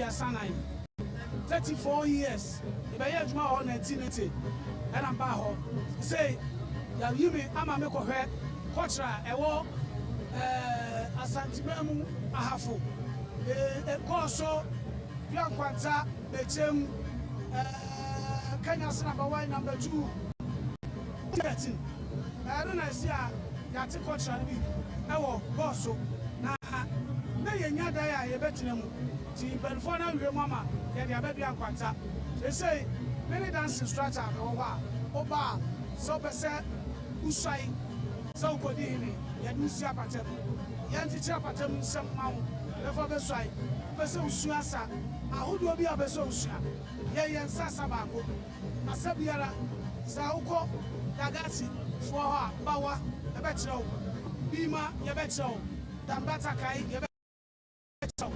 Sanai 34 years if I hear Juma on 1980 and I'm back home say ya yimi ama me kohwe kotra ewo Asantehemamu ahafo koso Biankwanta bechem Kenya number 1 number 2 13 I don't know see ya ti kotra bi ewo koso na ye nya da ya ye betinemu ti benfo na hwe mama ye dia baby ankwanta they say many dance instructor over oba so pese usai so kodi hini ye nusi apatem ye nti apatem nsem mawo befo be swai pese usua sa ahodo bi abeso usua ye nsasa baako asabiara sa ukọ dagasi fo ha bawa e be kire wo bima ye be kire wo dambata kai ye be kire wo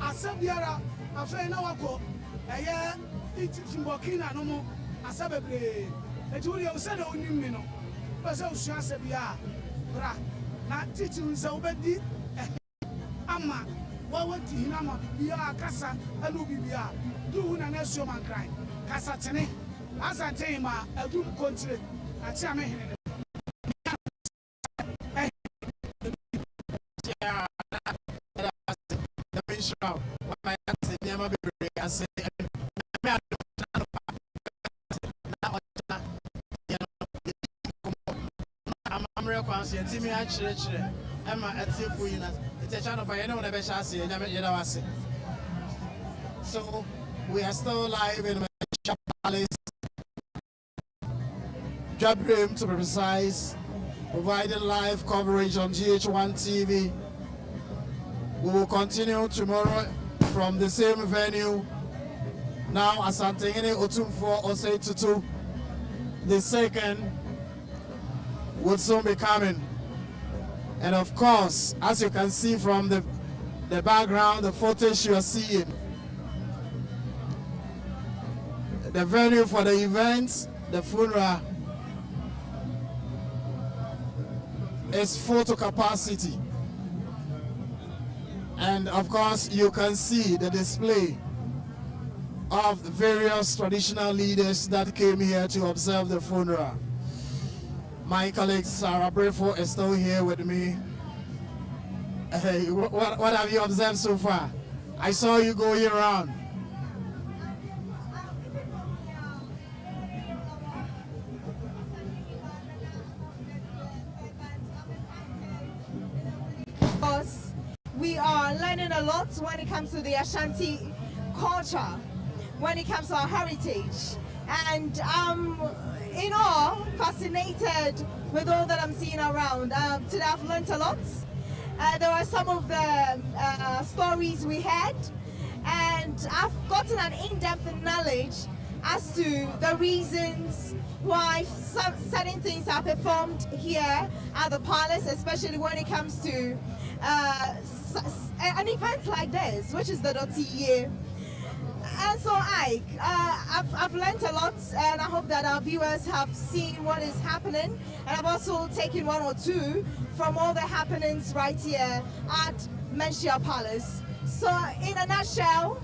Asabiara afa na wako eye Timbokina no mo asabebre ejuri o se na onim mi no pese usua asabia bra na teach nse obedi ama wawati hina ma bibia kasa anu bibia du na na suo man cry kasa tene Asantehemaaa adum kontre atia me hene So we are still live in Manhyia Palace, Jabrim to be precise, providing live coverage on GH1 TV. We will continue tomorrow from the same venue. Now Asantehene Otumfo Osei Tutu, the second, will soon be coming. And of course, as you can see from the background, the footage you are seeing, the venue for the event, the funeral, is full to capacity. And of course, you can see the display of various traditional leaders that came here to observe the funeral. My colleague Sarah Brefo is still here with me. Hey, what have you observed so far? I saw you going around. We are learning a lot when it comes to the Ashanti culture, when it comes to our heritage, and in all, fascinated with all that I'm seeing around. Today I've learned a lot. There are some of the stories we had, and I've gotten an in-depth knowledge as to the reasons why certain things are performed here at the palace, especially when it comes to an event like this, which is the DޮTE. And so I've learned a lot, and I hope that our viewers have seen what is happening, and I've also taken one or two from all the happenings right here at Manhyia Palace. So in a nutshell,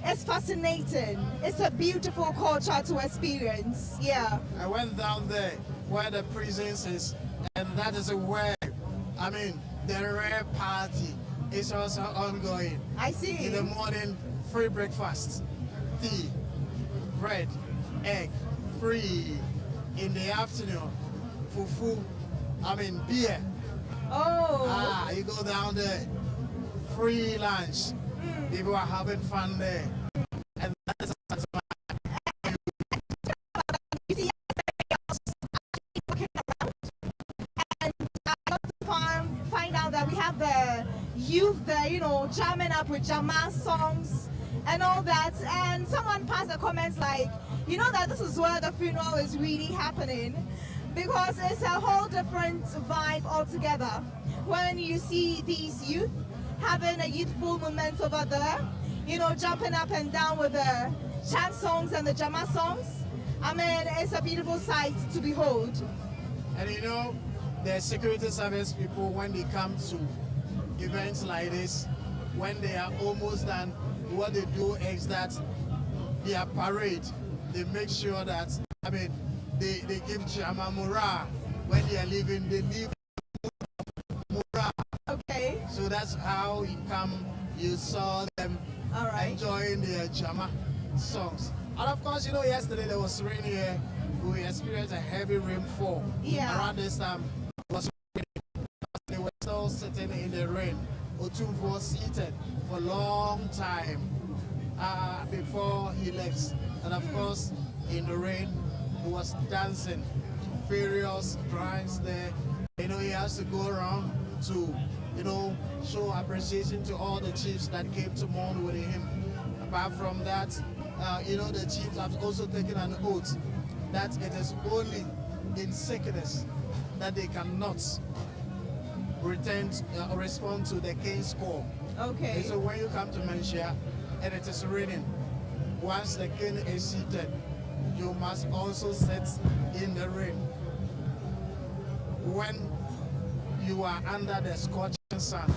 it's fascinating. It's a beautiful culture to experience. Yeah. I went down there where the prisons is, and that is where, I mean, the rare party is also ongoing. I see. In the morning, free breakfast, tea, bread, egg, free. In the afternoon, fufu, I mean beer. Oh. You go down there, free lunch. People are having fun there. And that is find out that we have the youth there, you know, jamming up with Jama songs and all that. And someone passed the comments like, you know that this is where the funeral is really happening. because it's a whole different vibe altogether. When you see these youth having a youthful moment over there, you know, jumping up and down with the chant songs and the Jama songs, I mean, it's a beautiful sight to behold. And you know, the security service people, when they come to events like this, when they are almost done, what they do is that their parade, they make sure that, I mean, they give Jama morale. When they are leaving, they leave morale. Okay. So that's how you saw them enjoying their Jama songs. And of course, you know, yesterday there was rain here. We experienced a heavy rainfall. Yeah. Around this time, it was raining. They were still sitting in the rain. Otumfuo seated for a long time before he left. And of course, in the rain, he was dancing various drives there. You know, he has to go around to, you know, show appreciation to all the chiefs that came to mourn with him. Apart from that, you know, the chiefs have also taken an oath that it is only in sickness that they cannot respond to the king's call. Okay. And so when you come to Manhyia and it is raining, once the king is seated, you must also sit in the rain. When you are under the scorching sun,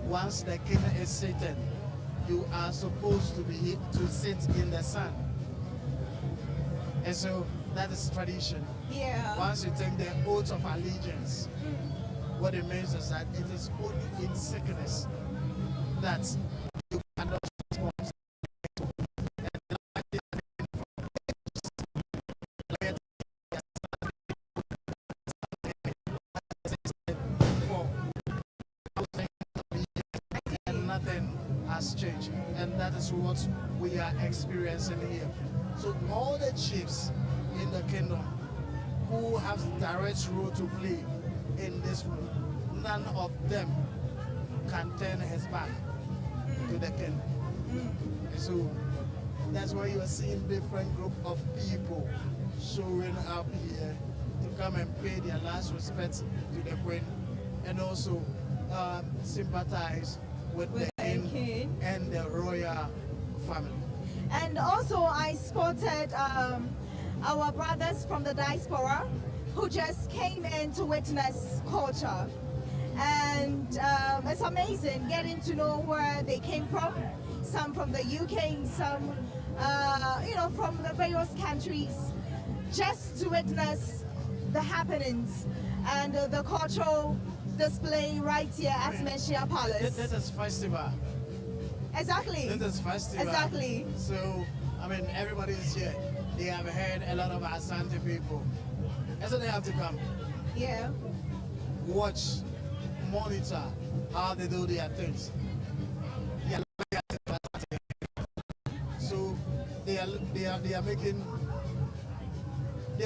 once the king is seated, you are supposed to sit in the sun. And so that is tradition. Yeah. Once you take the oath of allegiance, what it means is that it is only in sickness that you cannot respond. And nothing has changed, and that is what we are experiencing here. So all the chiefs in the kingdom who have direct role to play in this room, none of them can turn his back to the king. And so that's why you are seeing different group of people showing up here to come and pay their last respect to the queen, and also sympathize with the king and the royal family. And also I spotted our brothers from the diaspora who just came in to witness culture. And it's amazing getting to know where they came from. Some from the UK, some you know, from the various countries, just to witness the happenings and the cultural display right here at Manhyia Palace. This is festival. Exactly. This is festival. Exactly. So, I mean, everybody is here. They have heard a lot of Asante people. And so they have to come. Yeah. Watch, monitor how they do their things. So they are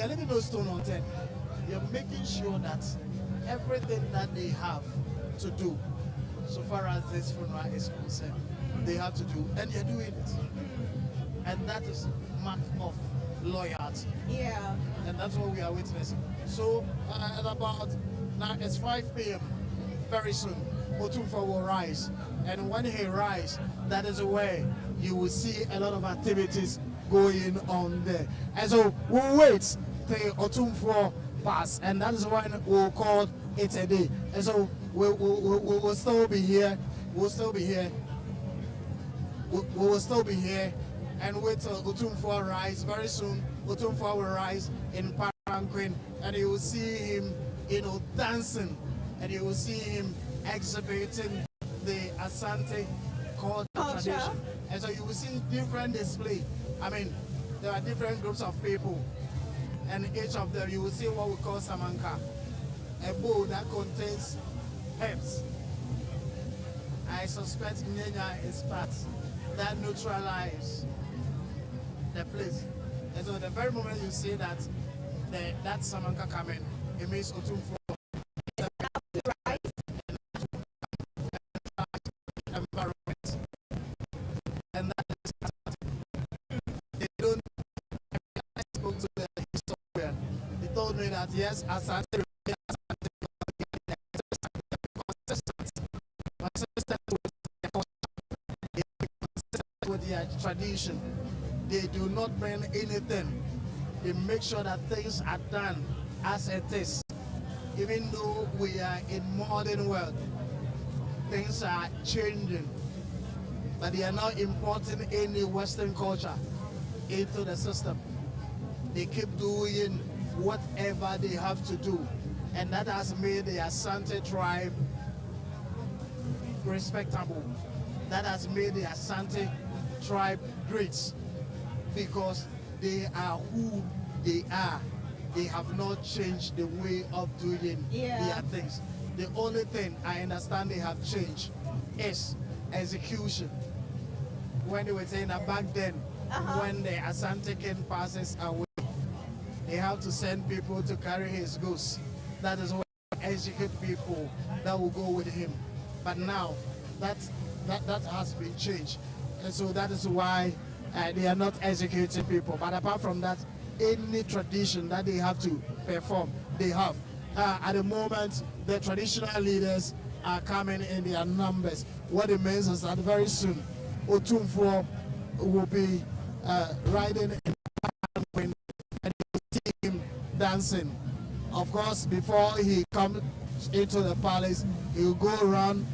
leaving no stone unturned. They are making sure that everything that they have to do, so far as this funeral is concerned, they have to do, and they're doing it. And that is mark of loyalty. Yeah. And that's what we are witnessing. So at about, now it's 5 p.m. very soon, Otumfuo will rise. And when he rises, that is where you will see a lot of activities going on there. And so we'll wait till Otumfuo pass, and that is when we'll call it a day. And so we'll still be here. We'll still be here. We will still be here and wait till Otumfuo rise. Very soon, Otumfuo will rise in palanquin, and you will see him, you know, dancing, and you will see him exhibiting the Asante culture tradition. And so you will see different display. I mean, there are different groups of people, and each of them you will see what we call samanka, a bowl that contains herbs. I suspect Nyenya is part that neutralize the place. And so the very moment you see that that samanka coming, it means Otumfuo environment. And that is they don't. I spoke to the historian. He told told me that yes, Asante with their tradition. They do not bring anything. They make sure that things are done as it is. Even though we are in modern world, things are changing, but they are not importing any Western culture into the system. They keep doing whatever they have to do, and that has made the Asante tribe respectable. That has made the Asante tribe great, because they are who they are. They have not changed the way of doing their things. The only thing I understand they have changed is execution. When they were saying that back then, when the Asante king passes away, they have to send people to carry his ghost. That is why they execute people that will go with him. But now, that has been changed. And so that is why they are not executing people. But apart from that, any tradition that they have to perform, they have. At the moment, the traditional leaders are coming in their numbers. What it means is that very soon, Otumfuo will be riding in and you see him dancing. Of course, before he comes into the palace, he will go around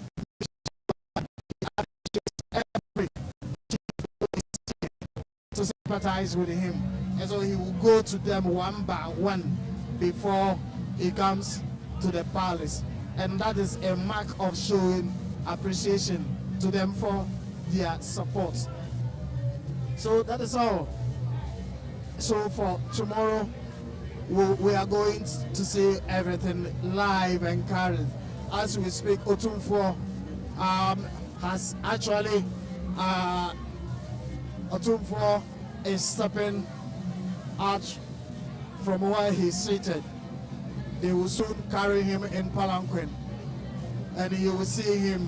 to sympathize with him. And so he will go to them one by one before he comes to the palace. And that is a mark of showing appreciation to them for their support. So that is all. So for tomorrow, we are going to see everything live and carried. As we speak, Otumfuo has actually, Otumfuo is stepping out from where he's seated. They will soon carry him in palanquin, and you will see him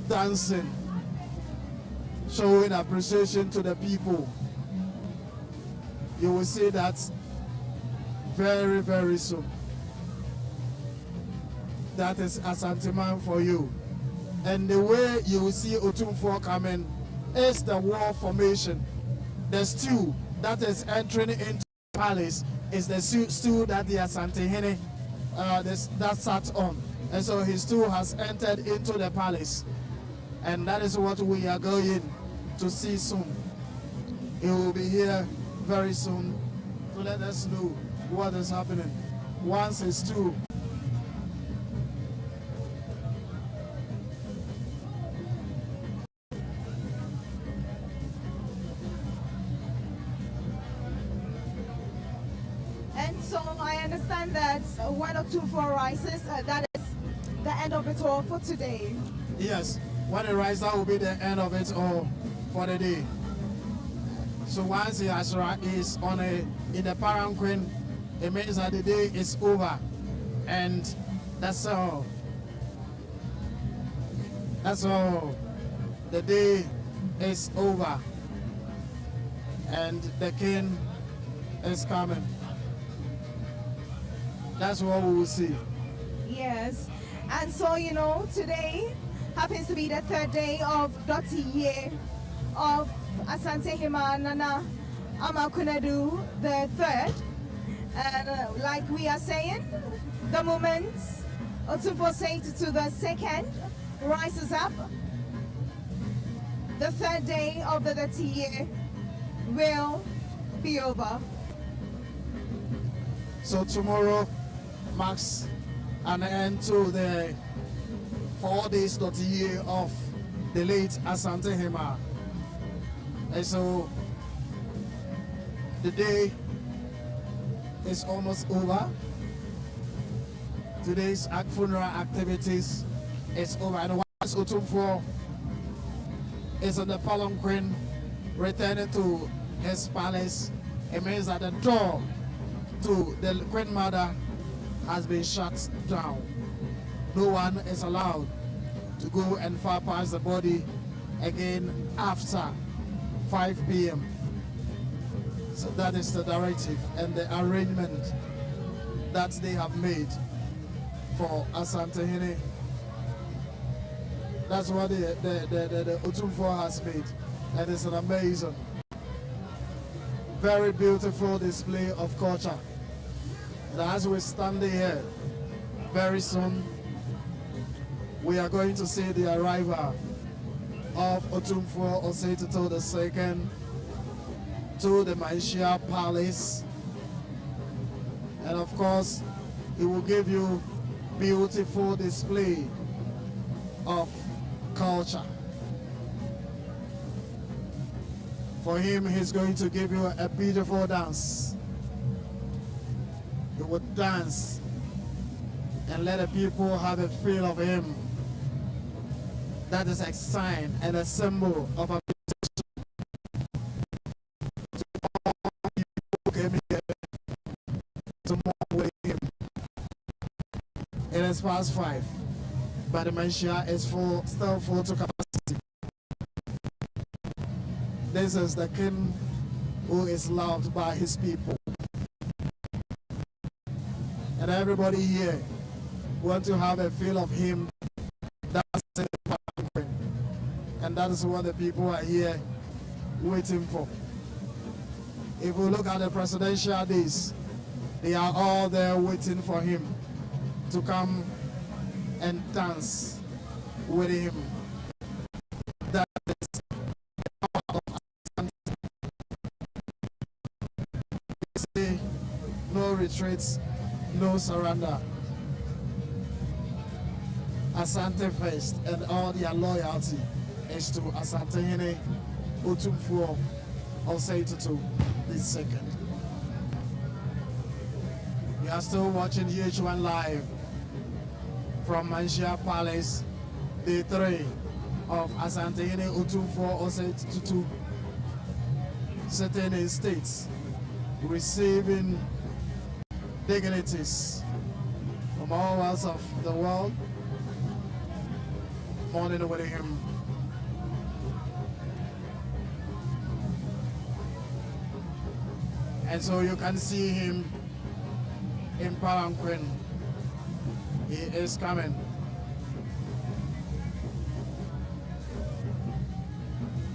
dancing, showing appreciation to the people. You will see that very, very soon. That is Asantehemaaa for you. And the way you will see Otumfuo coming is the war formation. The stew that is entering into the palace is the stew that the Asantehene that sat on. And so his stew has entered into the palace. And that is what we are going to see soon. He will be here very soon to let us know what is happening. Once his stew that when Otumfuo rises, that is the end of it all for today. Yes, when it rises, that will be the end of it all for the day. So once he is in the palanquin, it means that the day is over, and that's all. That's all. The day is over, and the king is coming. That's what we will see. Yes. And so, you know, today happens to be the third day of DޮTE year of Asantehemaaa Nana Ama KONADU the third. And like we are saying, the moment Otumfuo said to the second rises up, the third day of the DޮTE year will be over. So tomorrow marks an end to the 4 days DޮTE year of the late Asantehemaaa. And so the day is almost over. Today's funeral activities is over. And once Otumfuo is on the palanquin returning to his palace, it means that the door to the Queen Mother has been shut down. No one is allowed to go and far past the body again after 5 p.m. So that is the directive and the arrangement that they have made for Asantehene. That's what the Otumfuo has made, and it's an amazing, very beautiful display of culture. And as we stand here, very soon we are going to see the arrival of Otumfuo Osei II to the Manhyia Palace, and of course he will give you beautiful display of culture. For him, he's going to give you a beautiful dance. He would dance and let the people have a feel of him. That is a sign and a symbol of a people came here to mourn with him. It is past 5, but the Manhyia is still full to capacity. This is the king who is loved by his people. And everybody here want to have a feel of him. That's it. And that is what the people are here waiting for. If we look at the presidential days, they are all there waiting for him to come and dance with him. That is part of Asante. No retreats, no surrender. Asante first, and all their loyalty is to Asantehene Otumfuo Osei II. You are still watching DH1 live from Manhyia Palace, day 3 of Asantehene Otumfuo Osei II sitting in states, receiving dignitaries from all parts of the world, mourning with him. And so you can see him in palanquin. He is coming.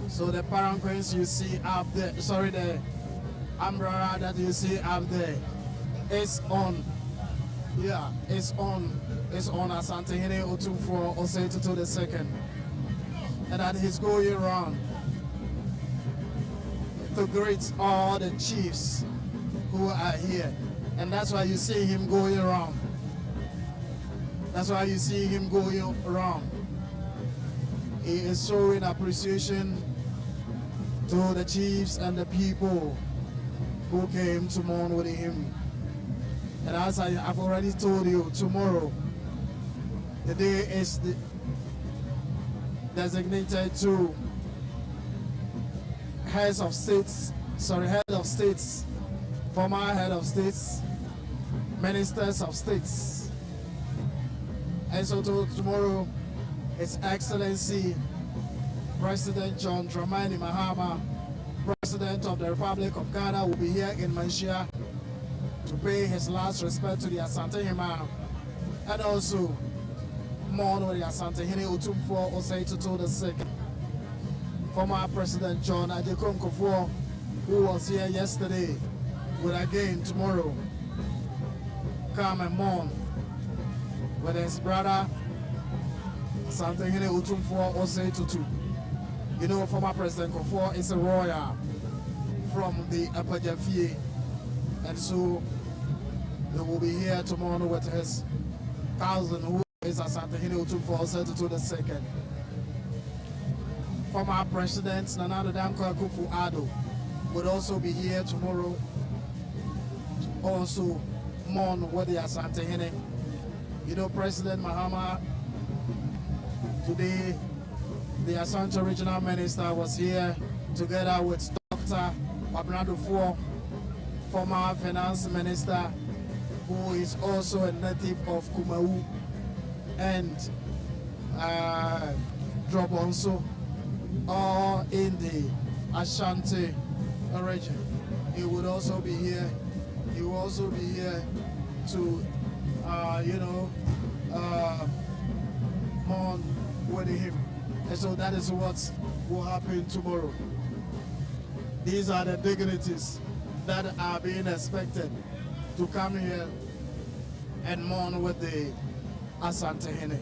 So the palanquins you see up there, sorry, the umbrella that you see up there is on. Yeah, it's on Asantehene Otumfuo Osei II. And that he's going around to greet all the chiefs who are here. And that's why you see him going around. That's why you see him going around. He is showing appreciation to the chiefs and the people who came to mourn with him. And as I have already told you, tomorrow, the day is designated to head of states, former head of states, ministers of states. And so tomorrow, His Excellency President John Dramani Mahama, President of the Republic of Ghana, will be here in Manhyia to pay his last respect to the ASANTEHEMAA and also mourn with the Asantehene Otumfuo Osei II. Former President John Adjei Kufuor, who was here yesterday, will again tomorrow come and mourn with his brother Asantehene Otumfuo Osei II. You know, former President Kufuor is a royal from the Upper Jafie, and so they will be here to mourn with his cousin, who is Asantehene Otumfuo Osei II. Former President Nana Dankwa Akufo-Addo would also be here tomorrow, also mourn with the Asantehene. You know, President Mahama, today the Asante Regional Minister was here together with Dr. Abnadufo, former Finance Minister, who is also a native of Kumau, and Drobonso, all in the Ashanti region. He would also be here. He will also be here to, mourn with him. And so that is what will happen tomorrow. These are the dignitaries that are being expected to come here and mourn with the Asantehene.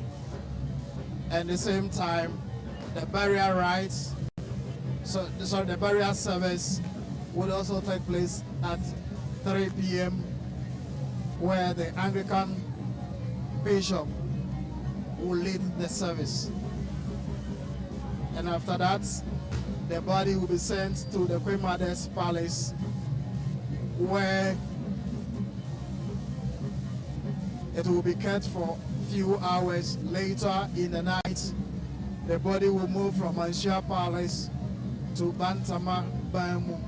At the same time, the burial rites, the burial service will also take place at 3 p.m. where the Anglican bishop will lead the service. And after that, the body will be sent to the Queen Mother's Palace, where it will be kept for a few hours. Later in the night, the body will move from Manhyia Palace to Bantama, Baimu.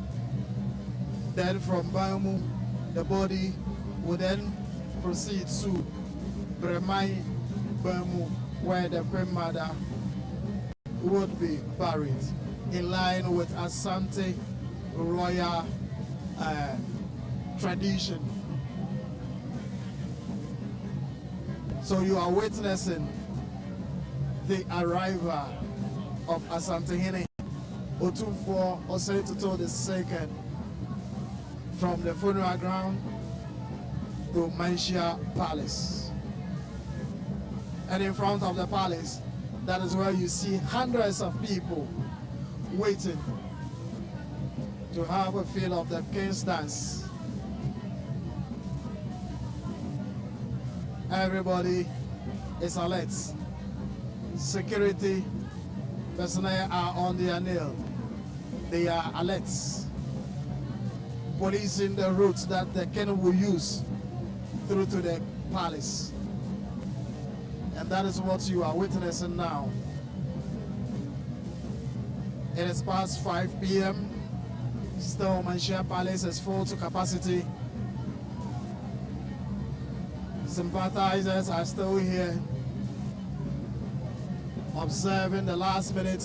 Then from Baimu, the body will then proceed to Bremai, Baimu, where the Queen Mother would be buried, in line with Asante royal tradition. So you are witnessing the arrival of Asantehene Otumfuo Osei the second from the funeral ground to Manhyia Palace. And in front of the palace, that is where you see hundreds of people waiting to have a feel of the King's dance. Everybody is alert. Security personnel are on their nail. They are alert, policing the routes that the King will use through to the palace. And that is what you are witnessing now. It is past 5 p.m. Still, Manhyia Palace is full to capacity. Sympathizers are still here, observing the last minute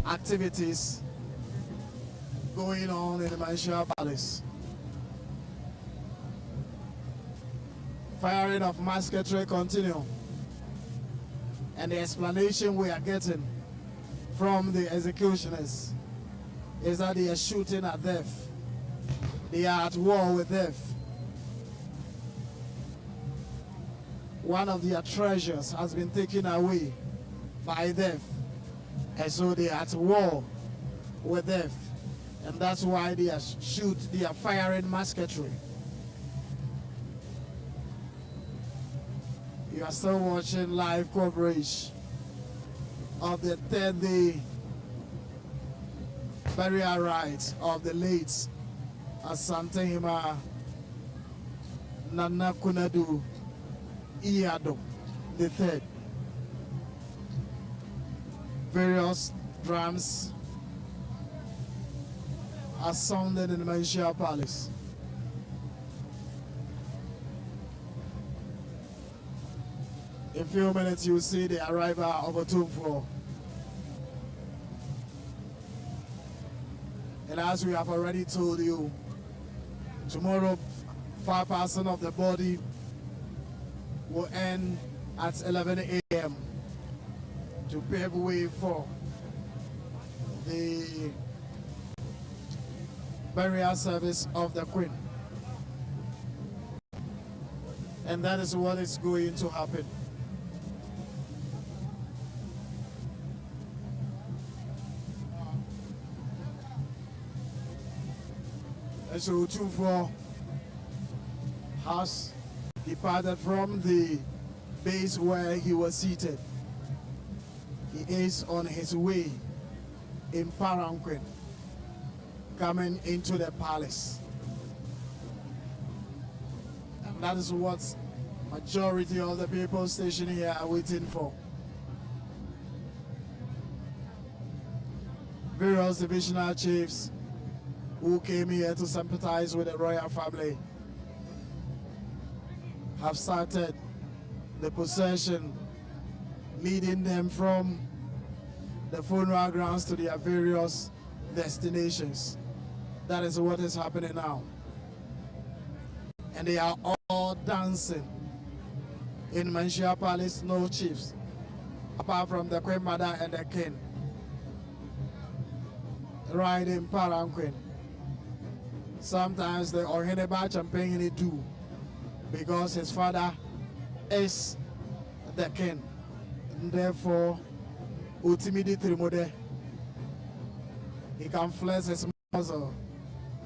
activities going on in the Manhyia Palace. Firing of musketry continue. And the explanation we are getting from the executioners is that they are shooting at death. They are at war with death. One of their treasures has been taken away by death. And so they are at war with death. And that's why they are firing musketry. You are still watching live coverage of the 3rd day burial rites of the late ASANTEHEMAA Nana KONADU YIADOM the third. Various drums are sounded in the Manhyia Palace. In a few minutes, you will see the arrival of Otumfuo. And as we have already told you, tomorrow, 5% of the body will end at 11 a.m. to pave way for the burial service of the Queen. And that is what is going to happen. And so Otumfuo has departed from the base where he was seated. He is on his way in palanquin, coming into the palace. And that is what majority of the people stationed here are waiting for. Various divisional chiefs who came here to sympathize with the royal family have started the procession, leading them from the funeral grounds to their various destinations. That is what is happening now. And they are all all dancing. In Manhyia Palace, no chiefs, apart from the Queen Mother and the King, riding palanquin. Sometimes the Oheneba Champagne do, because his father is the king. And therefore, Utimidi Trimode, he can flex his muzzle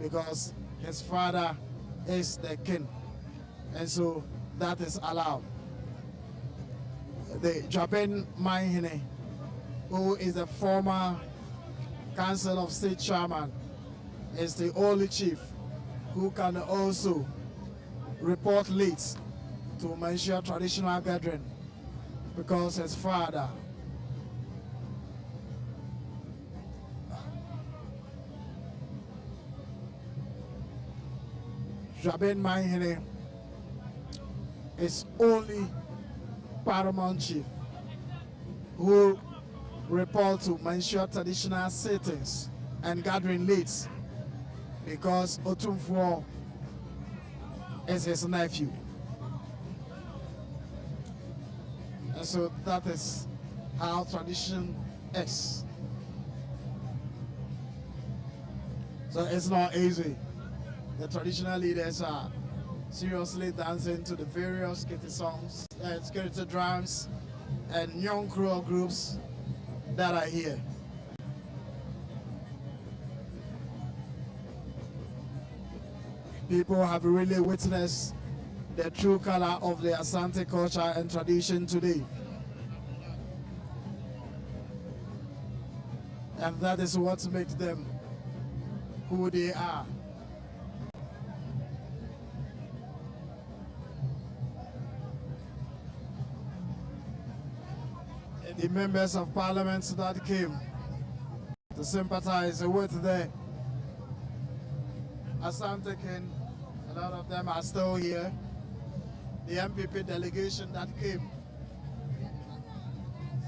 because his father is the king. And so that is allowed. The Japan Manhyia, who is a former Council of State chairman, is the only chief who can also report late to Manhyia traditional gathering because his father Japan Manhyia is only paramount chief who report to Manhyia traditional sittings and gathering late because Otumfuo is his nephew. And so that is how tradition is. So it's not easy. The traditional leaders are seriously dancing to the various skitty songs, skitty drums, and young creole groups that are here. People have really witnessed the true color of the Asante culture and tradition today. And that is what makes them who they are. The members of parliament that came to sympathize with the Asantehene, a lot of them are still here. The MPP delegation that came,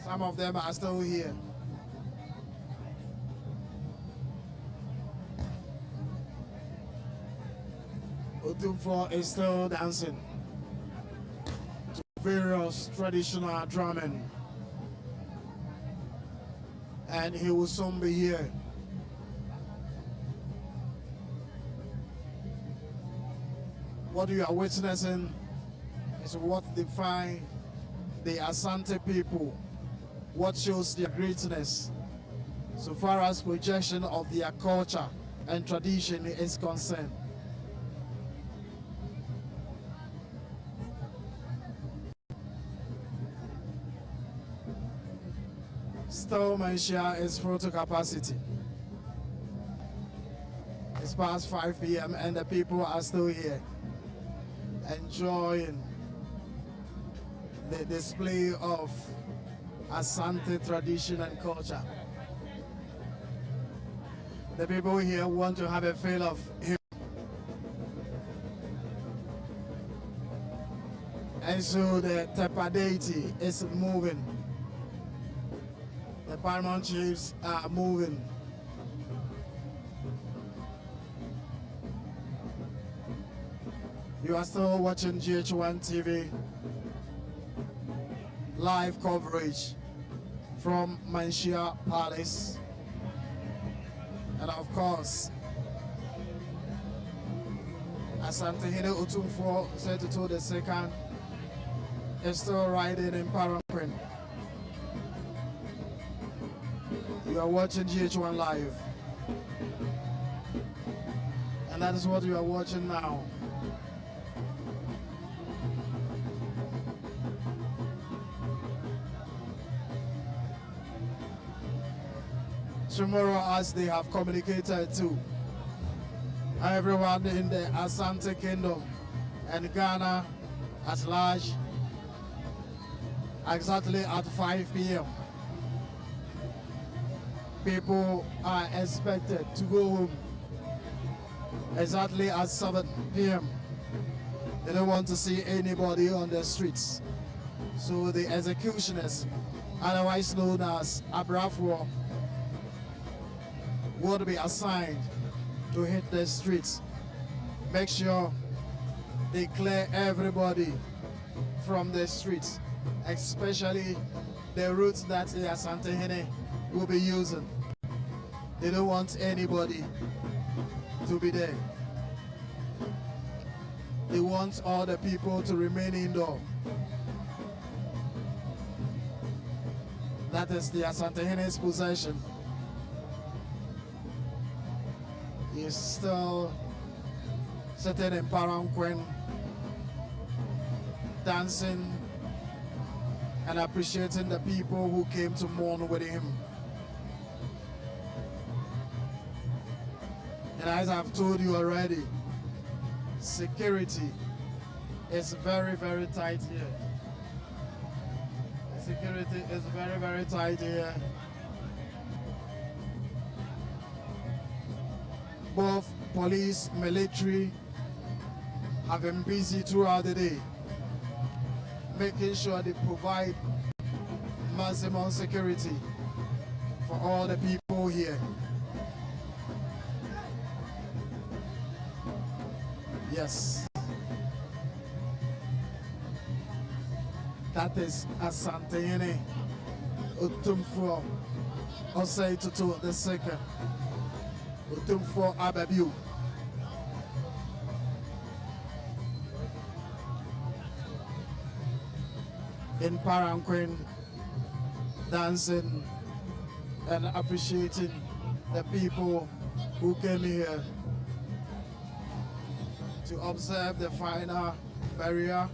some of them are still here. Otumfuo is still dancing to various traditional drumming. And he will soon be here. What you are witnessing is what defines the Asante people, what shows their greatness so far as projection of their culture and tradition is concerned. Still, Manhyia is full to capacity. It's past 5 p.m. and the people are still here, enjoying the display of Asante tradition and culture. The people here want to have a feel of him. And so the Tepa deity is moving. The paramount chiefs are moving. You are still watching GH1 TV live coverage from Manhyia Palace. And of course, Asantehene Otumfuo Setutu II is still riding in palanquin. You are watching GH1 live. And that is what you are watching now. Tomorrow, as they have communicated to everyone in the Asante Kingdom and Ghana at large, exactly at 5 p.m. people are expected to go home exactly at 7 p.m. They don't want to see anybody on the streets. So the executioners, otherwise known as Abrafo, would be assigned to hit the streets. Make sure they clear everybody from the streets, especially the routes that the Asantehene will be using. They don't want anybody to be there. They want all the people to remain indoor. That is the Asantehene's possession. He's still sitting in Paranquin, dancing and appreciating the people who came to mourn with him. And as I've told you already, security is very, very tight here. Security is very, very tight here. Both police, military have been busy throughout the day, making sure they provide maximum security for all the people here. Yes. That is Asantehene Utumfo Osei Tutu the second. Utumfo Ababiu. In Paranquin, dancing and appreciating the people who came here to observe the final burial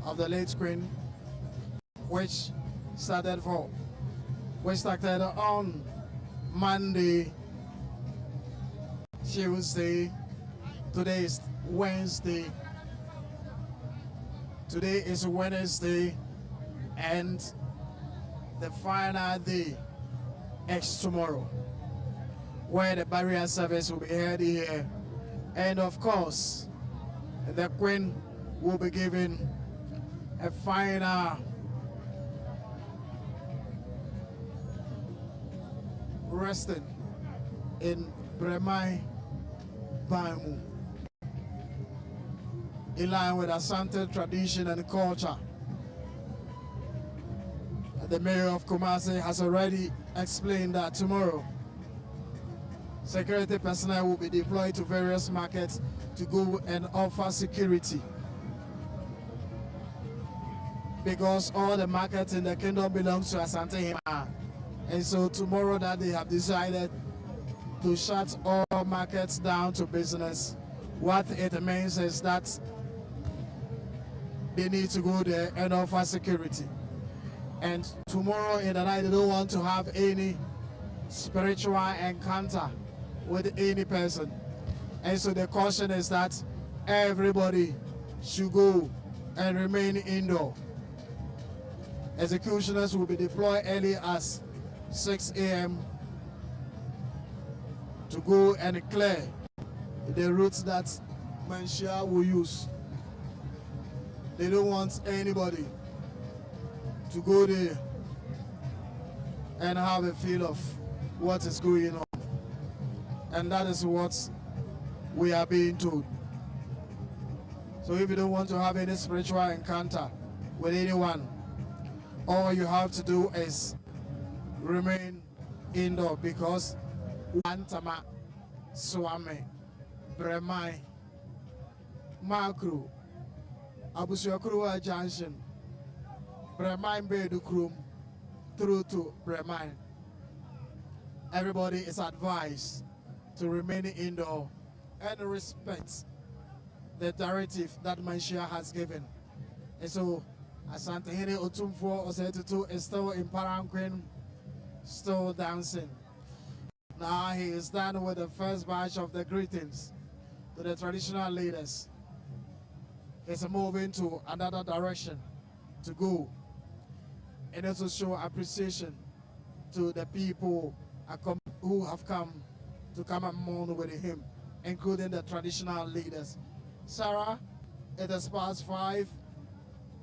of the late Queen, which started on Monday, Tuesday. Today is Wednesday. Today is Wednesday, and the final day is tomorrow, where the burial service will be held here. And of course, the Queen will be given a final resting in Bremai Baimu, in line with Asante tradition and culture. The mayor of Kumasi has already explained that tomorrow security personnel will be deployed to various markets to go and offer security, because all the markets in the kingdom belongs to ASANTEHEMAA. And so tomorrow that they have decided to shut all markets down to business, what it means is that they need to go there and offer security. And tomorrow in the night, they don't want to have any spiritual encounter with any person. And so the caution is that everybody should go and remain indoor. Executioners will be deployed early as 6 a.m. to go and clear the routes that Manhyia will use. They don't want anybody to go there and have a feel of what is going on. And that is what we are being told. So if you don't want to have any spiritual encounter with anyone, all you have to do is remain indoor, because Antama, Swame, Bremai, Makru, Abusiakrua Junction, Bremai Bedukrum, through to Bremai. Everybody is advised to remain indoor and respect the directive that Manhyia has given. And so Asantehene Utumfo Osetutu is still in Paranquin, still dancing. Now he is done with the first batch of the greetings to the traditional leaders. He's moving to another direction to go and also show appreciation to the people who have come to come and mourn with him, including the traditional leaders. Sarah, it is past 5,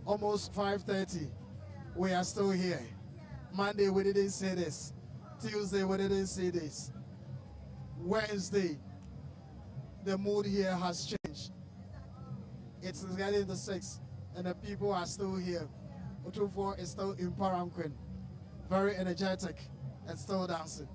almost 5:30. We are still here. Monday, we didn't say this. Tuesday, we didn't say this. Wednesday, the mood here has changed. It's getting the 6, and the people are still here. Otumfuo is still in Paranquin, very energetic and still dancing.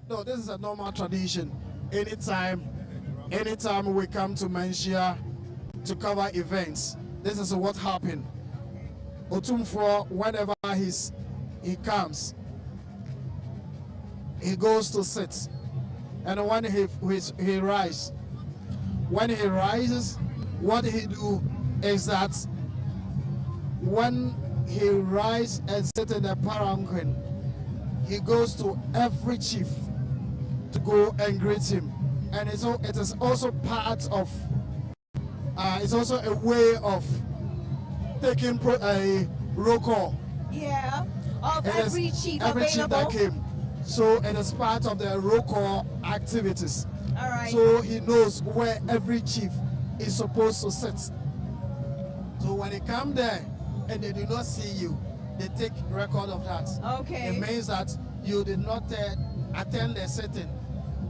No, this is a normal tradition. Anytime we come to Manhyia to cover events, this is what happened. Otumfuo, whenever he comes, he goes to sit, and when he rises, what he do is that when he rises and sit in the palanquin, he goes to every chief to go and greet him, and it is also part of it's also a way of taking a roll call. Yeah, of every chief that came. So it is part of the roll call activities. All right. So he knows where every chief is supposed to sit. So when they come there and they do not see you, they take record of that. Okay. It means that you did not attend the sitting.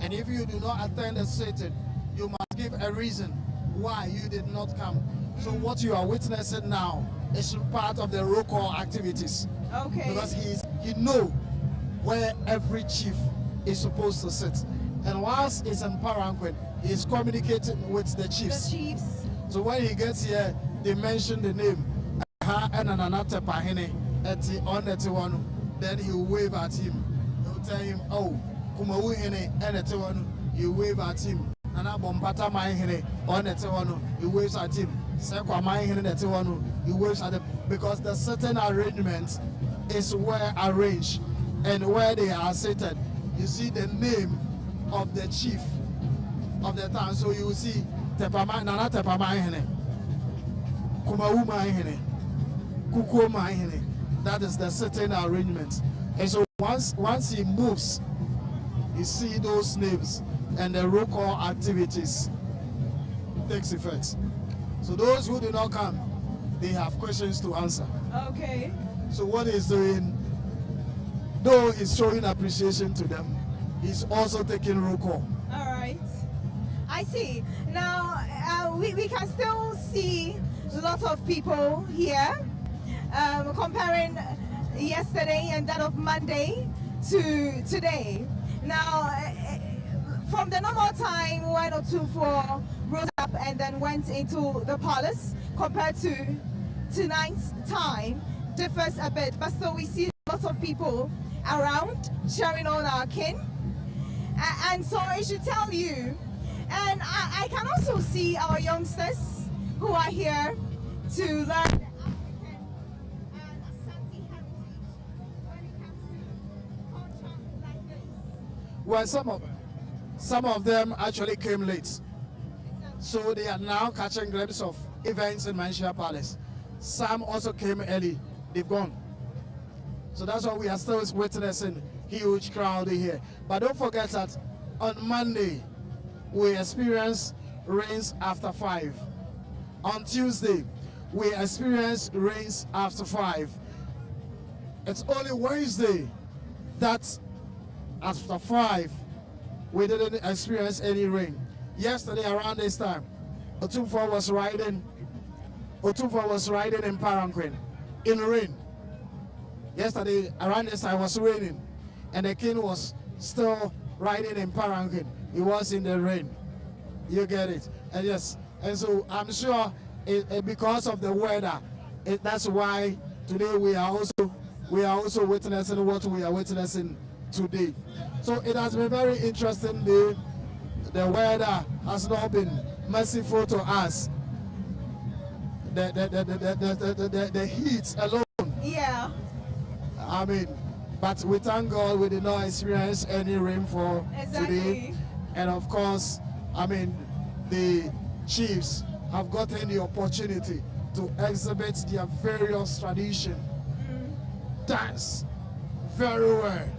And if you do not attend the sitting, you must give a reason why you did not come. So what you are witnessing now is part of the roll call activities. Okay. Because he know where every chief is supposed to sit. And whilst he's in Paranquin, he's communicating with the chiefs. The chiefs. So when he gets here, they mention the name. Then he'll wave at him. He'll tell him, oh, you wave at him. He waves at him. He waves at him. Because the certain arrangement is well arranged, and where they are seated, you see the name of the chief of the town. So you see Nana Tepama Kumauma Kukuoma. That is the certain arrangement. And so once he moves, you see those names, and the roll call activities takes effect. So those who do not come, they have questions to answer. Okay. So what he's doing, though he's showing appreciation to them, he's also taking roll call. All right. I see. Now, we can still see a lot of people here, comparing yesterday and that of Monday to today. Now, from the normal time when Otumfuo rose up and then went into the palace, compared to tonight's time, differs a bit. But still, we see lots of people around cheering on our king. And so I should tell you, and I can also see our youngsters who are here to learn the African and Asante heritage when it comes to culture like this. Well, some of them actually came late. So they are now catching glimpses of events in Manhyia Palace. Some also came early, they've gone. So that's why we are still witnessing huge crowd here. But don't forget that on Monday, we experienced rains after 5. On Tuesday, we experienced rains after 5. It's only Wednesday that after 5, we didn't experience any rain. Yesterday around this time, Otumfuo was riding in Paranquin in rain. Yesterday around this time was raining, and the king was still riding in Paranquin. He was in the rain. You get it? And yes, and so I'm sure because of the weather, that's why today we are also witnessing what we are witnessing today. So it has been very interesting day. The weather has not been merciful to us. The heat alone. Yeah. I mean, but we thank God we did not experience any rainfall today. And of course, I mean, the chiefs have gotten the opportunity to exhibit their various tradition. Dance very well.